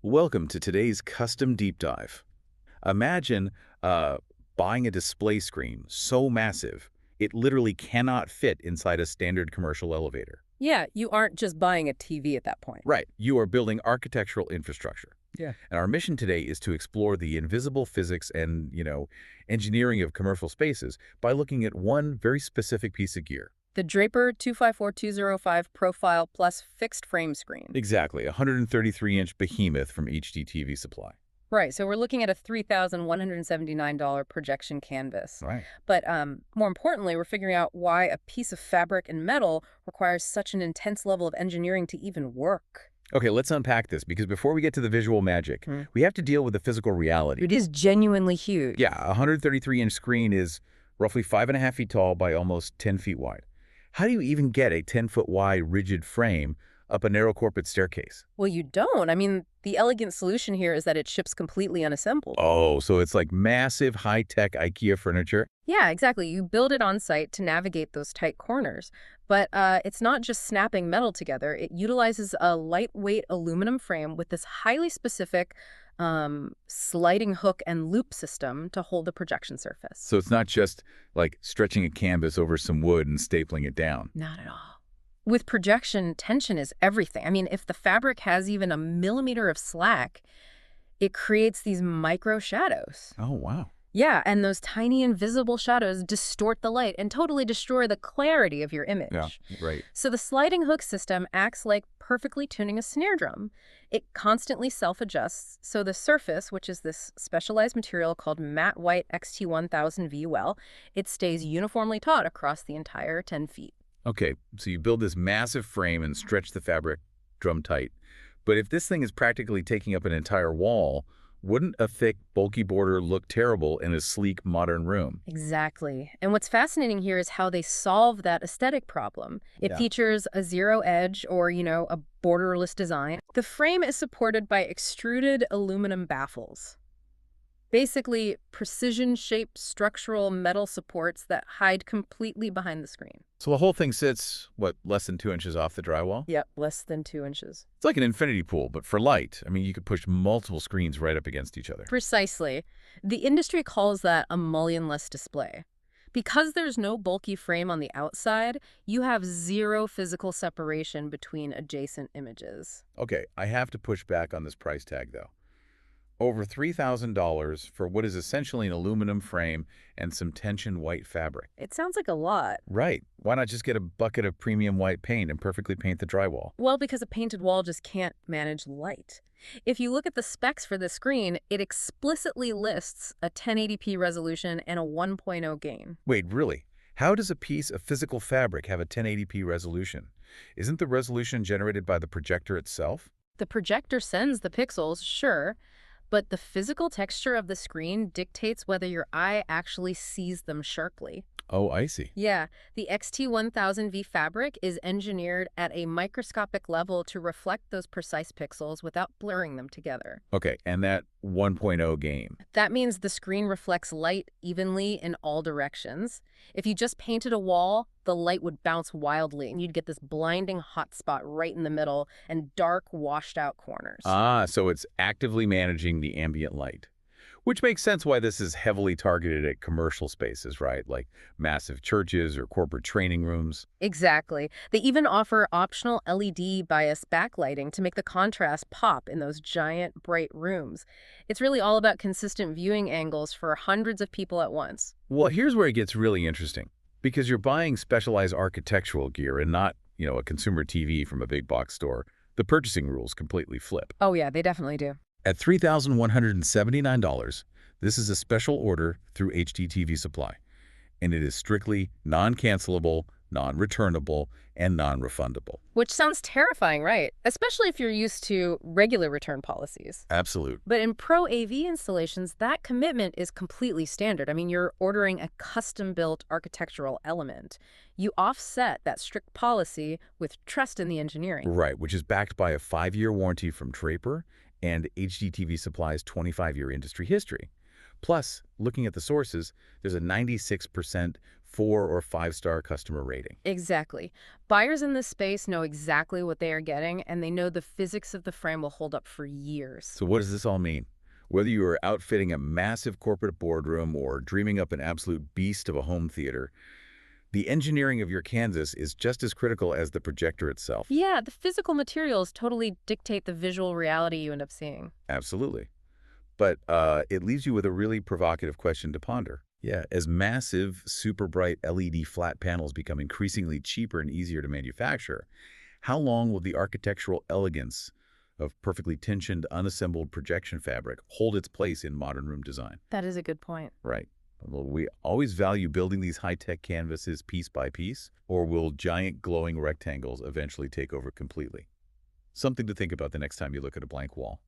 Welcome to today's custom deep dive. Imagine buying a display screen so massive, it literally cannot fit inside a standard commercial elevator. Yeah, you aren't just buying a TV at that point. Right, you are building architectural infrastructure. Yeah. And our mission today is to explore the invisible physics and, engineering of commercial spaces by looking at one very specific piece of gear. The Draper 254205 Profile Plus fixed frame screen. Exactly, a 133-inch behemoth from HDTVSupply. Right, so we're looking at a $3,179 projection canvas. Right. But more importantly, we're figuring out why a piece of fabric and metal requires such an intense level of engineering to even work. Okay, let's unpack this, because before we get to the visual magic, we have to deal with the physical reality. It is genuinely huge. Yeah, a 133-inch screen is roughly 5.5 feet tall by almost 10 feet wide. How do you even get a 10-foot wide rigid frame up a narrow corporate staircase? Well, you don't. I mean, the elegant solution here is that it ships completely unassembled. Oh, so it's like massive high-tech IKEA furniture? Yeah, exactly. You build it on site to navigate those tight corners. But it's not just snapping metal together. It utilizes a lightweight aluminum frame with this highly specific sliding hook and loop system to hold the projection surface. So it's not just like stretching a canvas over some wood and stapling it down. Not at all. With projection, tension is everything. I mean, if the fabric has even a millimeter of slack, it creates these micro shadows. Oh, wow. Yeah, and those tiny invisible shadows distort the light and totally destroy the clarity of your image. Yeah, right. So the sliding hook system acts like perfectly tuning a snare drum. It constantly self-adjusts, so the surface, which is this specialized material called matte White XT1000V well, it stays uniformly taut across the entire 10 feet. Okay, so you build this massive frame and stretch the fabric drum tight. But if this thing is practically taking up an entire wall, wouldn't a thick, bulky border look terrible in a sleek, modern room? Exactly. And what's fascinating here is how they solve that aesthetic problem. It features a zero edge or, a borderless design. The frame is supported by extruded aluminum baffles. Basically, precision-shaped structural metal supports that hide completely behind the screen. So the whole thing sits, what, less than 2 inches off the drywall? Yep, less than 2 inches. It's like an infinity pool, but for light. I mean, you could push multiple screens right up against each other. Precisely. The industry calls that a mullion-less display. Because there's no bulky frame on the outside, you have zero physical separation between adjacent images. Okay, I have to push back on this price tag, though. Over $3,000 for what is essentially an aluminum frame and some tension white fabric. It sounds like a lot. Right. Why not just get a bucket of premium white paint and perfectly paint the drywall? Well, because a painted wall just can't manage light. If you look at the specs for the screen, it explicitly lists a 1080p resolution and a 1.0 gain. Wait, really? How does a piece of physical fabric have a 1080p resolution? Isn't the resolution generated by the projector itself? The projector sends the pixels, sure, but the physical texture of the screen dictates whether your eye actually sees them sharply. Oh, I see. Yeah, the XT1000V fabric is engineered at a microscopic level to reflect those precise pixels without blurring them together. Okay, and that 1.0 gain. That means the screen reflects light evenly in all directions. If you just painted a wall, the light would bounce wildly, and you'd get this blinding hot spot right in the middle and dark, washed-out corners. Ah, so it's actively managing the ambient light. Which makes sense why this is heavily targeted at commercial spaces, right? Like massive churches or corporate training rooms. Exactly. They even offer optional LED bias backlighting to make the contrast pop in those giant, bright rooms. It's really all about consistent viewing angles for hundreds of people at once. Well, here's where it gets really interesting. Because you're buying specialized architectural gear and not, a consumer TV from a big box store, the purchasing rules completely flip. Oh yeah, they definitely do. At $3,179, this is a special order through HDTVSupply, and it is strictly non-cancelable, non-returnable, and non-refundable. Which sounds terrifying, right? Especially if you're used to regular return policies. Absolute. But in Pro AV installations, that commitment is completely standard. I mean, you're ordering a custom-built architectural element. You offset that strict policy with trust in the engineering. Right, which is backed by a 5-year warranty from Draper and HDTVSupply's 25-year industry history. Plus, looking at the sources, there's a 96% 4 or 5-star customer rating. Exactly. Buyers in this space know exactly what they are getting, and they know the physics of the frame will hold up for years. So what does this all mean? Whether you are outfitting a massive corporate boardroom or dreaming up an absolute beast of a home theater, the engineering of your canvas is just as critical as the projector itself. Yeah, the physical materials totally dictate the visual reality you end up seeing. Absolutely. But it leaves you with a really provocative question to ponder. Yeah, as massive, super bright LED flat panels become increasingly cheaper and easier to manufacture, how long will the architectural elegance of perfectly tensioned, unassembled projection fabric hold its place in modern room design? That is a good point. Right. Will we always value building these high-tech canvases piece by piece, or will giant glowing rectangles eventually take over completely? Something to think about the next time you look at a blank wall.